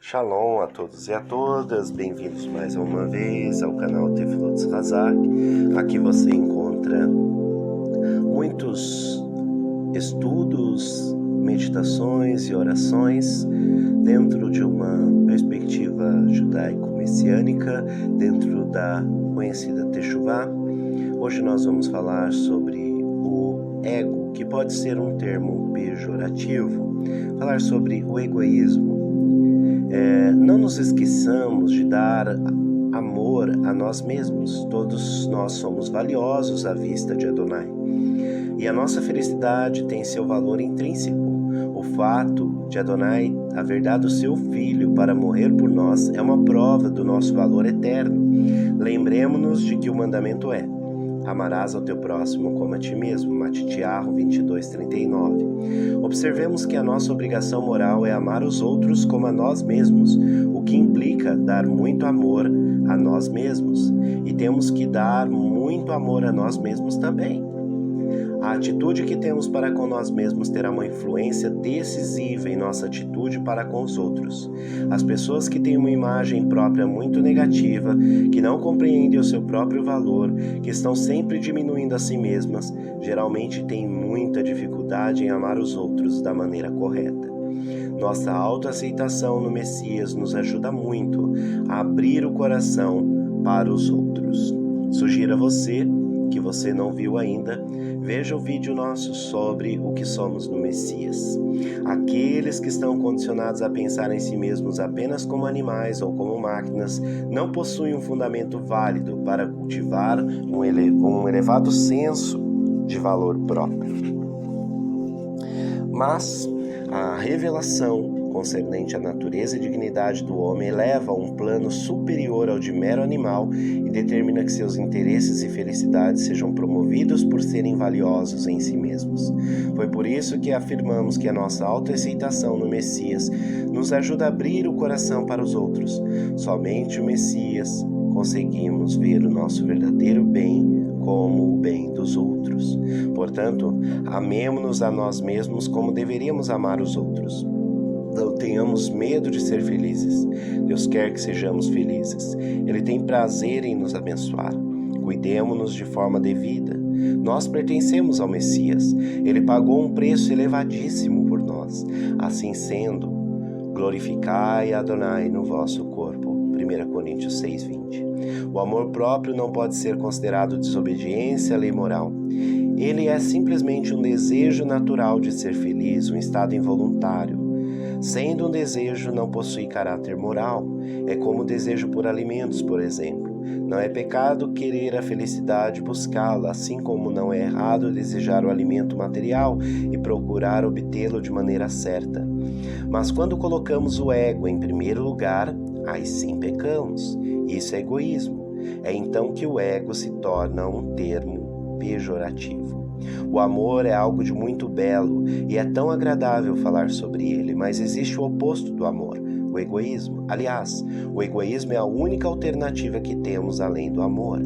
Shalom a todos e a todas, bem-vindos mais uma vez ao canal Tefilot Hazak. Aqui você encontra muitos estudos, meditações e orações dentro de uma perspectiva judaico-messiânica, dentro da conhecida Teshuvah. Hoje nós vamos falar sobre o ego, que pode ser um termo pejorativo, falar sobre o egoísmo. Não nos esqueçamos de dar amor a nós mesmos. Todos nós somos valiosos à vista de Adonai. E a nossa felicidade tem seu valor intrínseco. O fato de Adonai haver dado seu Filho para morrer por nós é uma prova do nosso valor eterno. Lembremos-nos de que o mandamento é: amarás ao teu próximo como a ti mesmo, Matitiahu 22:39. Observemos que a nossa obrigação moral é amar os outros como a nós mesmos, o que implica dar muito amor a nós mesmos. E temos que dar muito amor a nós mesmos também. A atitude que temos para com nós mesmos terá uma influência decisiva em nossa atitude para com os outros. As pessoas que têm uma imagem própria muito negativa, que não compreendem o seu próprio valor, que estão sempre diminuindo a si mesmas, geralmente têm muita dificuldade em amar os outros da maneira correta. Nossa autoaceitação no Messias nos ajuda muito a abrir o coração para os outros. Sugiro a você, que você não viu ainda, veja o vídeo nosso sobre o que somos no Messias. Aqueles que estão condicionados a pensar em si mesmos apenas como animais ou como máquinas não possuem um fundamento válido para cultivar um elevado senso de valor próprio. Mas a revelação concernente à natureza e dignidade do homem eleva a um plano superior ao de mero animal e determina que seus interesses e felicidades sejam promovidos por serem valiosos em si mesmos. Foi por isso que afirmamos que a nossa autoaceitação no Messias nos ajuda a abrir o coração para os outros. Somente o Messias conseguimos ver o nosso verdadeiro bem como o bem dos outros. Portanto, amemo-nos a nós mesmos como deveríamos amar os outros. Não tenhamos medo de ser felizes. Deus quer que sejamos felizes. Ele tem prazer em nos abençoar. Cuidemo-nos de forma devida. Nós pertencemos ao Messias. Ele pagou um preço elevadíssimo por nós. Assim sendo, glorificai Adonai no vosso corpo. 1 Coríntios 6:20. O amor próprio não pode ser considerado desobediência à lei moral. Ele é simplesmente um desejo natural de ser feliz, um estado involuntário. Sendo um desejo, não possui caráter moral. É como o desejo por alimentos, por exemplo. Não é pecado querer a felicidade e buscá-la, assim como não é errado desejar o alimento material e procurar obtê-lo de maneira certa. Mas quando colocamos o ego em primeiro lugar, aí sim pecamos. Isso é egoísmo. É então que o ego se torna um termo pejorativo. O amor é algo de muito belo e é tão agradável falar sobre ele, mas existe o oposto do amor, o egoísmo. Aliás, o egoísmo é a única alternativa que temos além do amor.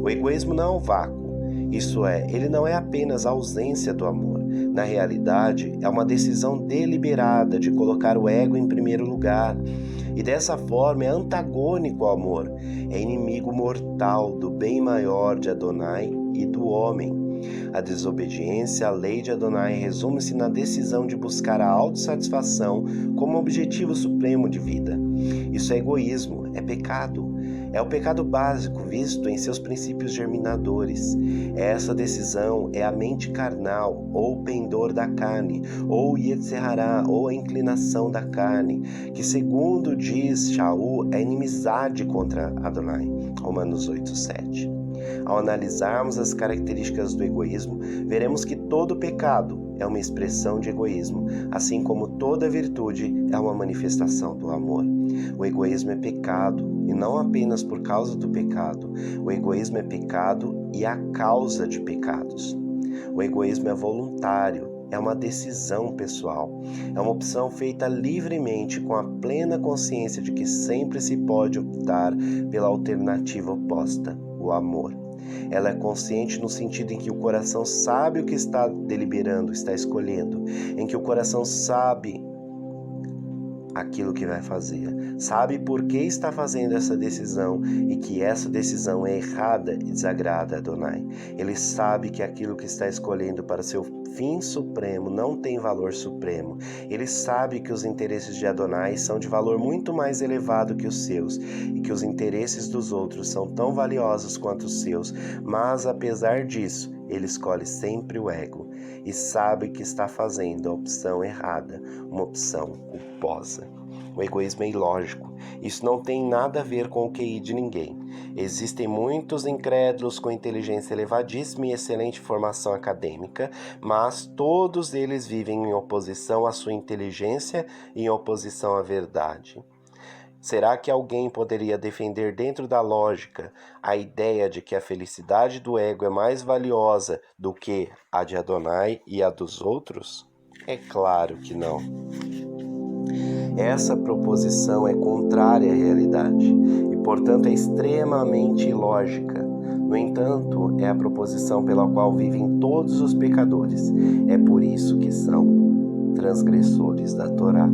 O egoísmo não é um vácuo, isso é, ele não é apenas a ausência do amor. Na realidade, é uma decisão deliberada de colocar o ego em primeiro lugar. E dessa forma é antagônico ao amor, é inimigo mortal do bem maior de Adonai e do homem. A desobediência à lei de Adonai resume-se na decisão de buscar a autossatisfação como objetivo supremo de vida. Isso é egoísmo, é pecado. É o pecado básico visto em seus princípios germinadores. Essa decisão é a mente carnal, ou pendor da carne, ou Yetzerará, ou a inclinação da carne, que segundo diz Shaul, é inimizade contra Adonai. Romanos 8:7. Ao analisarmos as características do egoísmo, veremos que todo pecado é uma expressão de egoísmo, assim como toda virtude é uma manifestação do amor. O egoísmo é pecado, e não apenas por causa do pecado. O egoísmo é pecado e a causa de pecados. O egoísmo é voluntário, é uma decisão pessoal, é uma opção feita livremente com a plena consciência de que sempre se pode optar pela alternativa oposta, o amor. Ela é consciente no sentido em que o coração sabe o que está deliberando, está escolhendo, em que o coração sabe aquilo que vai fazer, sabe por que está fazendo essa decisão e que essa decisão é errada e desagrada a Adonai. Ele sabe que aquilo que está escolhendo para seu fim supremo não tem valor supremo. Ele sabe que os interesses de Adonai são de valor muito mais elevado que os seus e que os interesses dos outros são tão valiosos quanto os seus, mas apesar disso, ele escolhe sempre o ego e sabe que está fazendo a opção errada, uma opção culposa. O egoísmo é ilógico. Isso não tem nada a ver com o QI de ninguém. Existem muitos incrédulos com inteligência elevadíssima e excelente formação acadêmica, mas todos eles vivem em oposição à sua inteligência e em oposição à verdade. Será que alguém poderia defender dentro da lógica a ideia de que a felicidade do ego é mais valiosa do que a de Adonai e a dos outros? É claro que não. Essa proposição é contrária à realidade e, portanto, é extremamente ilógica. No entanto, é a proposição pela qual vivem todos os pecadores. É por isso que são transgressores da Torá.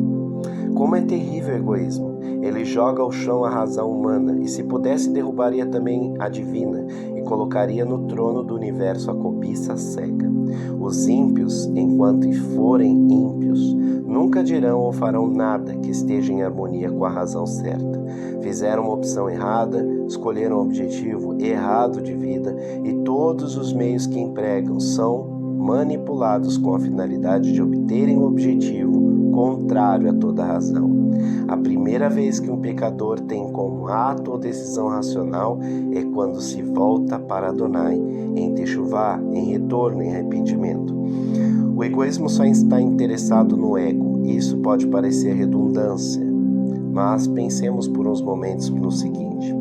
Como é terrível o egoísmo! Ele joga ao chão a razão humana e, se pudesse, derrubaria também a divina e colocaria no trono do universo a cobiça cega. Os ímpios, enquanto forem ímpios, nunca dirão ou farão nada que esteja em harmonia com a razão certa. Fizeram uma opção errada, escolheram um objetivo errado de vida e todos os meios que empregam são manipulados com a finalidade de obterem um objetivo contrário a toda razão. A primeira vez que um pecador tem como ato ou decisão racional é quando se volta para Adonai, em techuvá, em retorno, em arrependimento. O egoísmo só está interessado no ego, e isso pode parecer redundância, mas pensemos por uns momentos no seguinte: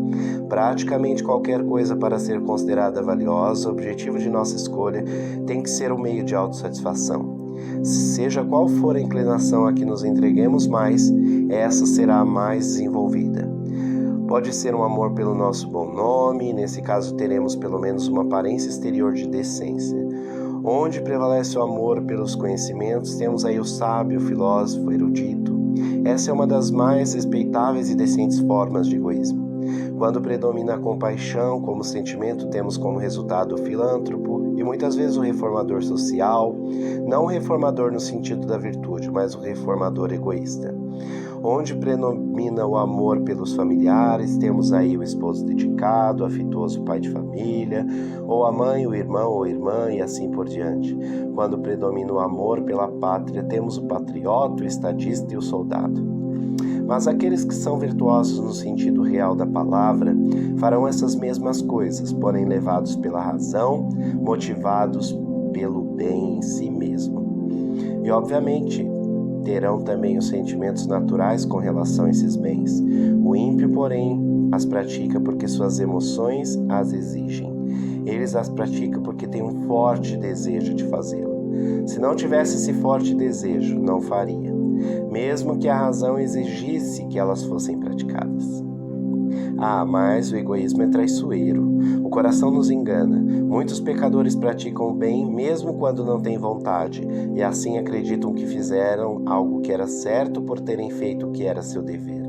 praticamente qualquer coisa para ser considerada valiosa, o objetivo de nossa escolha tem que ser um meio de autossatisfação. Seja qual for a inclinação a que nos entreguemos mais, essa será a mais desenvolvida. Pode ser um amor pelo nosso bom nome, nesse caso teremos pelo menos uma aparência exterior de decência. Onde prevalece o amor pelos conhecimentos, temos aí o sábio, o filósofo, o erudito. Essa é uma das mais respeitáveis e decentes formas de egoísmo. Quando predomina a compaixão como sentimento, temos como resultado o filântropo e muitas vezes o reformador social, não o reformador no sentido da virtude, mas o reformador egoísta. Onde predomina o amor pelos familiares, temos aí o esposo dedicado, afetuoso pai de família, ou a mãe, o irmão ou irmã e assim por diante. Quando predomina o amor pela pátria, temos o patriota, o estadista e o soldado. Mas aqueles que são virtuosos no sentido real da palavra farão essas mesmas coisas, porém levados pela razão, motivados pelo bem em si mesmo. E obviamente terão também os sentimentos naturais com relação a esses bens. O ímpio, porém, as pratica porque suas emoções as exigem. Eles as praticam porque têm um forte desejo de fazê-lo. Se não tivesse esse forte desejo, não faria, mesmo que a razão exigisse que elas fossem praticadas. Mas o egoísmo é traiçoeiro. O coração nos engana. Muitos pecadores praticam o bem mesmo quando não têm vontade, e assim acreditam que fizeram algo que era certo por terem feito o que era seu dever.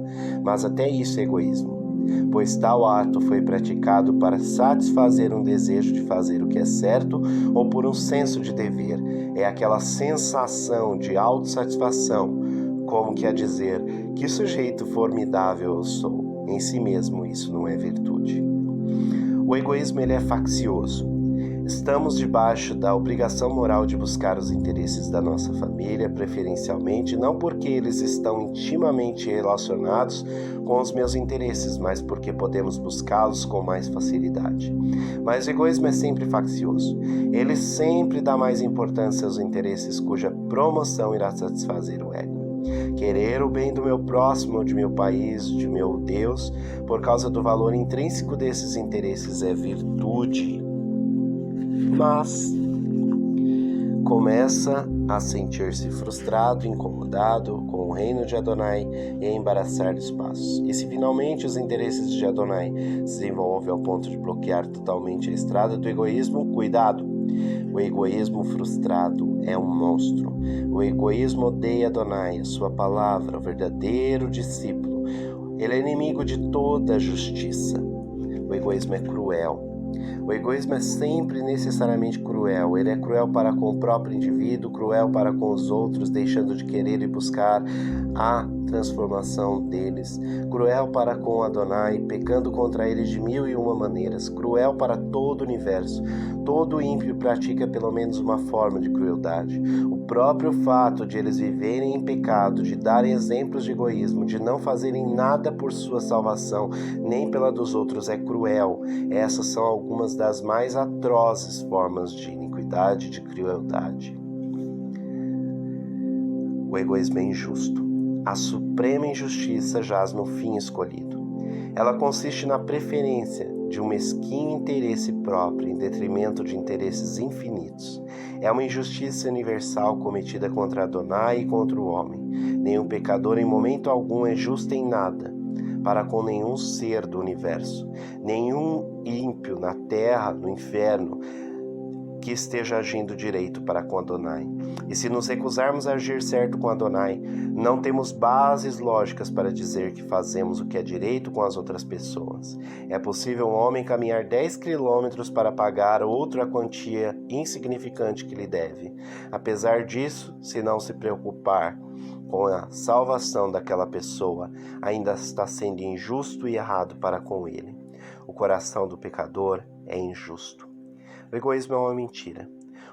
Mas até isso é egoísmo, pois tal ato foi praticado para satisfazer um desejo de fazer o que é certo ou por um senso de dever. É aquela sensação de autossatisfação, como que a dizer: que sujeito formidável eu sou. Em si mesmo isso não é virtude. O egoísmo ele é faccioso. Estamos debaixo da obrigação moral de buscar os interesses da nossa família, preferencialmente, não porque eles estão intimamente relacionados com os meus interesses, mas porque podemos buscá-los com mais facilidade. Mas o egoísmo é sempre faccioso. Ele sempre dá mais importância aos interesses cuja promoção irá satisfazer o ego. Querer o bem do meu próximo, de meu país, de meu Deus, por causa do valor intrínseco desses interesses é virtude. Mas começa a sentir-se frustrado, incomodado com o reino de Adonai e a embaraçar os passos. E se finalmente os interesses de Adonai se desenvolvem ao ponto de bloquear totalmente a estrada do egoísmo, cuidado! O egoísmo frustrado é um monstro. O egoísmo odeia Adonai, a sua palavra, o verdadeiro discípulo. Ele é inimigo de toda a justiça. O egoísmo é cruel. O egoísmo é sempre necessariamente cruel. Ele é cruel para com o próprio indivíduo, cruel para com os outros, deixando de querer e buscar a transformação deles, cruel para com Adonai, pecando contra ele de 1001 maneiras, cruel para todo o universo. Todo ímpio pratica pelo menos uma forma de crueldade. O próprio fato de eles viverem em pecado, de darem exemplos de egoísmo, de não fazerem nada por sua salvação, nem pela dos outros, é cruel. Essas são algumas das mais atrozes formas de iniquidade e de crueldade. O egoísmo é injusto. A suprema injustiça jaz no fim escolhido. Ela consiste na preferência de um mesquinho interesse próprio em detrimento de interesses infinitos. É uma injustiça universal cometida contra Adonai e contra o homem. Nenhum pecador em momento algum é justo em nada para com nenhum ser do universo. Nenhum ímpio na terra, no inferno, que esteja agindo direito para com Adonai. E se nos recusarmos a agir certo com Adonai, não temos bases lógicas para dizer que fazemos o que é direito com as outras pessoas. É possível um homem caminhar 10 quilômetros para pagar outra quantia insignificante que lhe deve. Apesar disso, se não se preocupar com a salvação daquela pessoa, ainda está sendo injusto e errado para com ele. O coração do pecador é injusto. O egoísmo é uma mentira.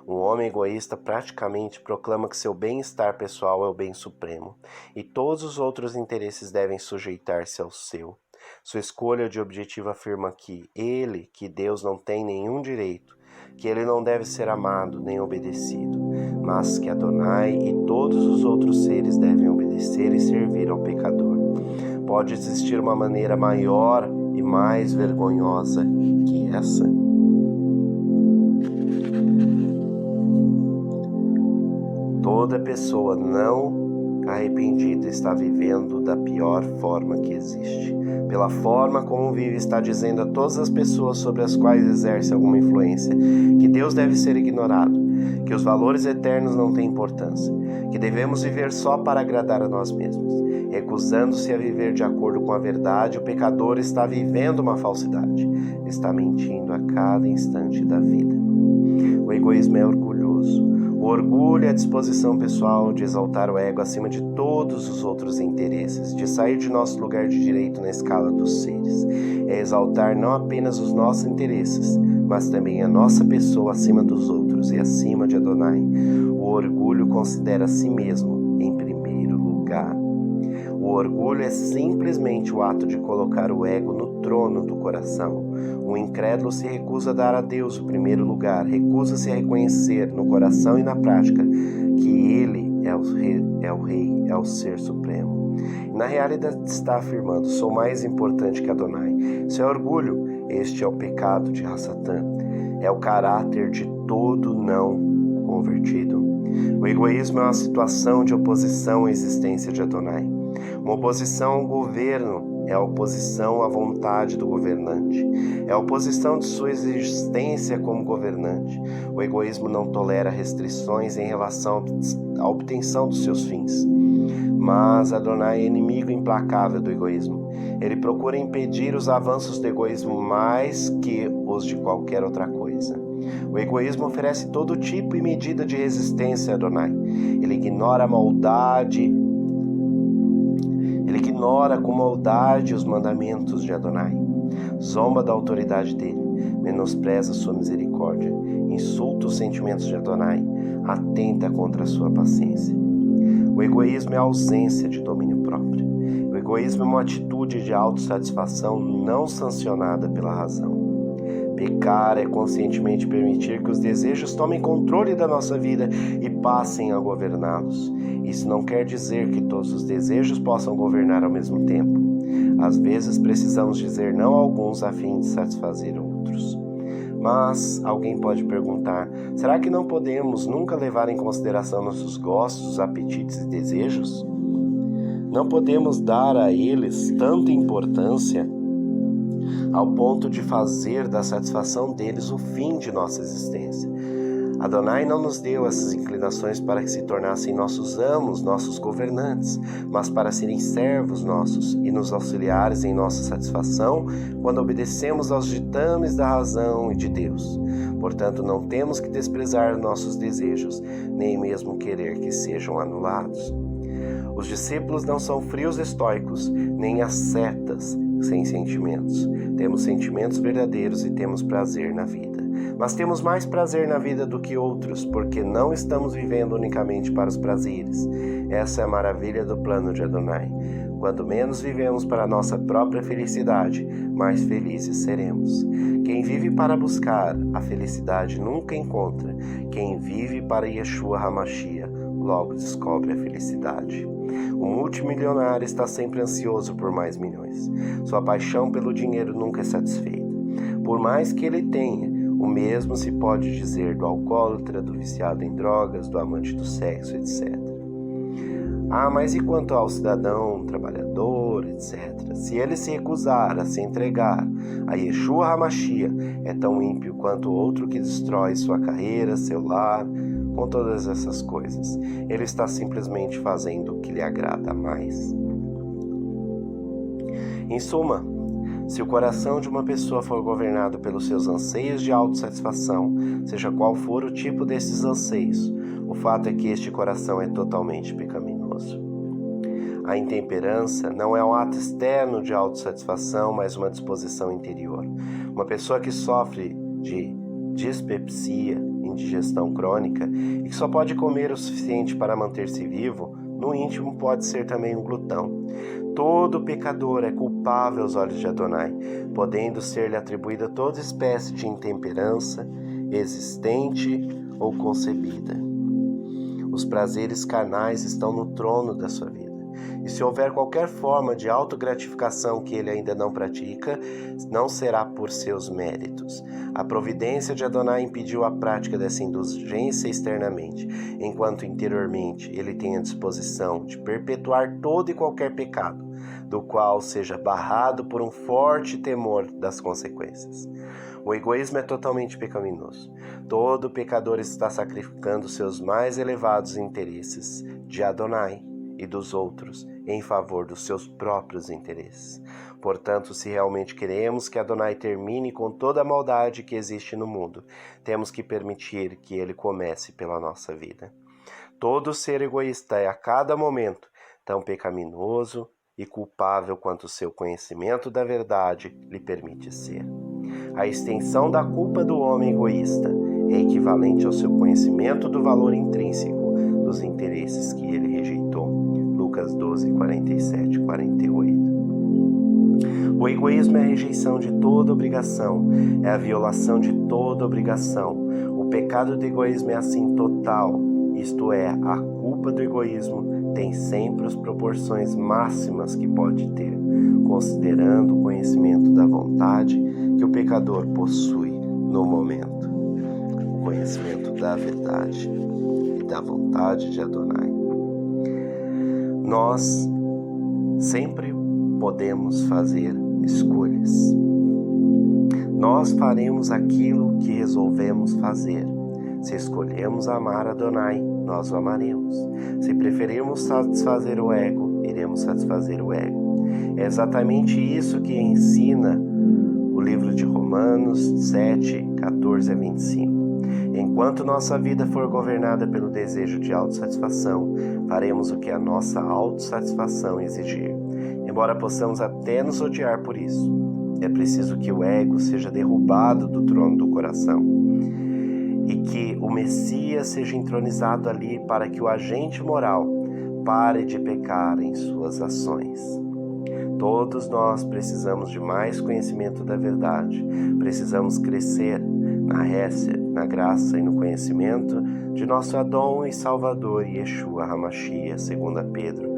Um homem egoísta praticamente proclama que seu bem-estar pessoal é o bem supremo, e todos os outros interesses devem sujeitar-se ao seu. Sua escolha de objetivo afirma que Deus não tem nenhum direito, que ele não deve ser amado nem obedecido, mas que Adonai e todos os outros seres devem obedecer e servir ao pecador. Pode existir uma maneira maior e mais vergonhosa que essa? Toda pessoa não arrependida está vivendo da pior forma que existe. Pela forma como vive, está dizendo a todas as pessoas sobre as quais exerce alguma influência que Deus deve ser ignorado, que os valores eternos não têm importância, que devemos viver só para agradar a nós mesmos. Recusando-se a viver de acordo com a verdade, o pecador está vivendo uma falsidade, está mentindo a cada instante da vida. O egoísmo é orgulhoso. O orgulho é a disposição pessoal de exaltar o ego acima de todos os outros interesses, de sair de nosso lugar de direito na escala dos seres. É exaltar não apenas os nossos interesses, mas também a nossa pessoa acima dos outros e acima de Adonai. O orgulho considera a si mesmo em primeiro lugar. O orgulho é simplesmente o ato de colocar o ego no trono do coração. O incrédulo se recusa a dar a Deus o primeiro lugar, recusa-se a reconhecer no coração e na prática que Ele é o Rei, é o Ser Supremo. E na realidade está afirmando, sou mais importante que Adonai. Isso é orgulho, este é o pecado de Hassatã, é o caráter de todo não convertido. O egoísmo é uma situação de oposição à existência de Adonai. Uma oposição ao governo é a oposição à vontade do governante. É a oposição de sua existência como governante. O egoísmo não tolera restrições em relação à obtenção dos seus fins. Mas Adonai é inimigo implacável do egoísmo. Ele procura impedir os avanços do egoísmo mais que os de qualquer outra coisa. O egoísmo oferece todo tipo e medida de resistência a Adonai. Ele ignora a maldade. Ele ignora com maldade os mandamentos de Adonai, zomba da autoridade dele, menospreza sua misericórdia, insulta os sentimentos de Adonai, atenta contra a sua paciência. O egoísmo é a ausência de domínio próprio. O egoísmo é uma atitude de autossatisfação não sancionada pela razão. Pecar é conscientemente permitir que os desejos tomem controle da nossa vida e passem a governá-los. Isso não quer dizer que todos os desejos possam governar ao mesmo tempo. Às vezes precisamos dizer não a alguns a fim de satisfazer outros. Mas alguém pode perguntar: será que não podemos nunca levar em consideração nossos gostos, apetites e desejos? Não podemos dar a eles tanta importância ao ponto de fazer da satisfação deles o fim de nossa existência. Adonai não nos deu essas inclinações para que se tornassem nossos amos, nossos governantes, mas para serem servos nossos e nos auxiliares em nossa satisfação quando obedecemos aos ditames da razão e de Deus. Portanto, não temos que desprezar nossos desejos, nem mesmo querer que sejam anulados. Os discípulos não são frios estoicos, nem ascetas sem sentimentos. Temos sentimentos verdadeiros e temos prazer na vida. Mas temos mais prazer na vida do que outros, porque não estamos vivendo unicamente para os prazeres. Essa é a maravilha do plano de Adonai. Quanto menos vivemos para a nossa própria felicidade, mais felizes seremos. Quem vive para buscar a felicidade nunca encontra. Quem vive para Yeshua HaMashiach logo descobre a felicidade. O multimilionário está sempre ansioso por mais milhões. Sua paixão pelo dinheiro nunca é satisfeita. Por mais que ele tenha, o mesmo se pode dizer do alcoólatra, do viciado em drogas, do amante do sexo, etc. Mas e quanto ao cidadão, trabalhador, etc.? Se ele se recusar a se entregar a Yeshua HaMashiach, é tão ímpio quanto o outro que destrói sua carreira, seu lar, com todas essas coisas. Ele está simplesmente fazendo o que lhe agrada mais. Em suma, se o coração de uma pessoa for governado pelos seus anseios de autossatisfação, seja qual for o tipo desses anseios, o fato é que este coração é totalmente pecaminoso. A intemperança não é um ato externo de autossatisfação, mas uma disposição interior. Uma pessoa que sofre de dispepsia, indigestão crônica, e que só pode comer o suficiente para manter-se vivo, no íntimo pode ser também um glutão. Todo pecador é culpável aos olhos de Adonai, podendo ser-lhe atribuída toda espécie de intemperança, existente ou concebida. Os prazeres carnais estão no trono da sua vida. E se houver qualquer forma de autogratificação que ele ainda não pratica, não será por seus méritos. A providência de Adonai impediu a prática dessa indulgência externamente, enquanto interiormente ele tem a disposição de perpetuar todo e qualquer pecado, do qual seja barrado por um forte temor das consequências. O egoísmo é totalmente pecaminoso. Todo pecador está sacrificando seus mais elevados interesses de Adonai e dos outros em favor dos seus próprios interesses. Portanto, se realmente queremos que Adonai termine com toda a maldade que existe no mundo, temos que permitir que ele comece pela nossa vida. Todo ser egoísta é a cada momento tão pecaminoso e culpável quanto o seu conhecimento da verdade lhe permite ser. A extensão da culpa do homem egoísta é equivalente ao seu conhecimento do valor intrínseco dos interesses que ele rejeitou. Lucas 12, 47 e 48. O egoísmo é a rejeição de toda obrigação, é a violação de toda obrigação. O pecado do egoísmo é assim total, isto é, a culpa do egoísmo tem sempre as proporções máximas que pode ter, considerando o conhecimento da vontade que o pecador possui no momento. O conhecimento da verdade e da vontade de Adonai. Nós sempre podemos fazer escolhas. Nós faremos aquilo que resolvemos fazer. Se escolhemos amar Adonai, nós o amaremos. Se preferirmos satisfazer o ego, iremos satisfazer o ego. É exatamente isso que ensina o livro de Romanos 7, 14 a 25. Enquanto nossa vida for governada pelo desejo de autossatisfação, faremos o que a nossa autossatisfação exigir, embora possamos até nos odiar por isso. É preciso que o ego seja derrubado do trono do coração e que o Messias seja entronizado ali para que o agente moral pare de pecar em suas ações. Todos nós precisamos de mais conhecimento da verdade. Precisamos crescer na Hesed, na graça e no conhecimento de nosso Adon e Salvador Yeshua HaMashiach, 2 Pedro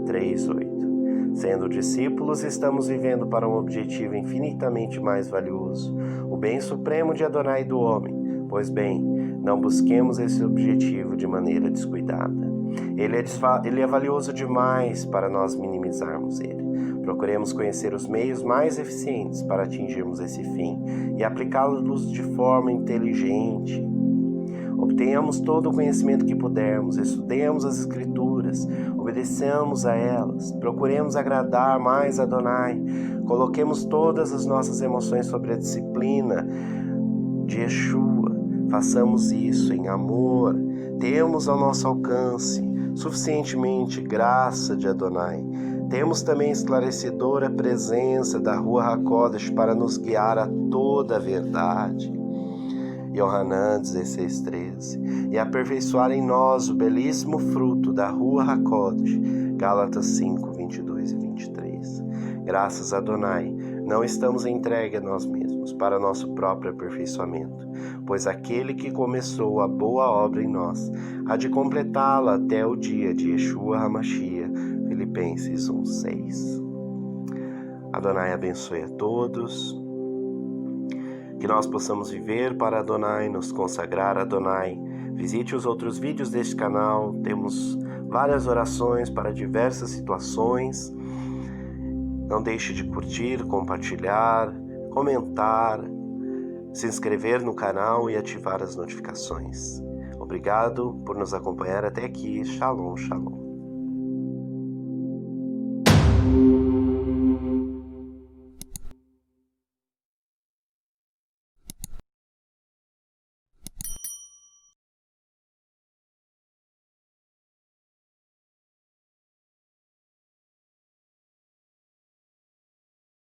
3:8. Sendo discípulos, estamos vivendo para um objetivo infinitamente mais valioso, o bem supremo de Adonai do homem. Pois bem, não busquemos esse objetivo de maneira descuidada. Ele é valioso demais para nós minimizarmos ele. Procuremos conhecer os meios mais eficientes para atingirmos esse fim e aplicá-los de forma inteligente. Obtenhamos todo o conhecimento que pudermos, estudemos as Escrituras, obedeçamos a elas, procuremos agradar mais a Adonai, coloquemos todas as nossas emoções sobre a disciplina de Yeshua, façamos isso em amor, temos ao nosso alcance suficientemente graça de Adonai, temos também esclarecedora presença da Ruach HaKodesh para nos guiar a toda a verdade. Yohanan 16:13, e aperfeiçoar em nós o belíssimo fruto da Ruach HaKodesh, Gálatas 5:22 e 23. Graças a Adonai, não estamos entregues a nós mesmos para nosso próprio aperfeiçoamento, pois aquele que começou a boa obra em nós há de completá-la até o dia de Yeshua HaMashiach, Filipenses 1:6. Adonai abençoe a todos. Que nós possamos viver para Adonai, nos consagrar a Adonai. Visite os outros vídeos deste canal, temos várias orações para diversas situações. Não deixe de curtir, compartilhar, comentar, se inscrever no canal e ativar as notificações. Obrigado por nos acompanhar até aqui. Shalom, shalom.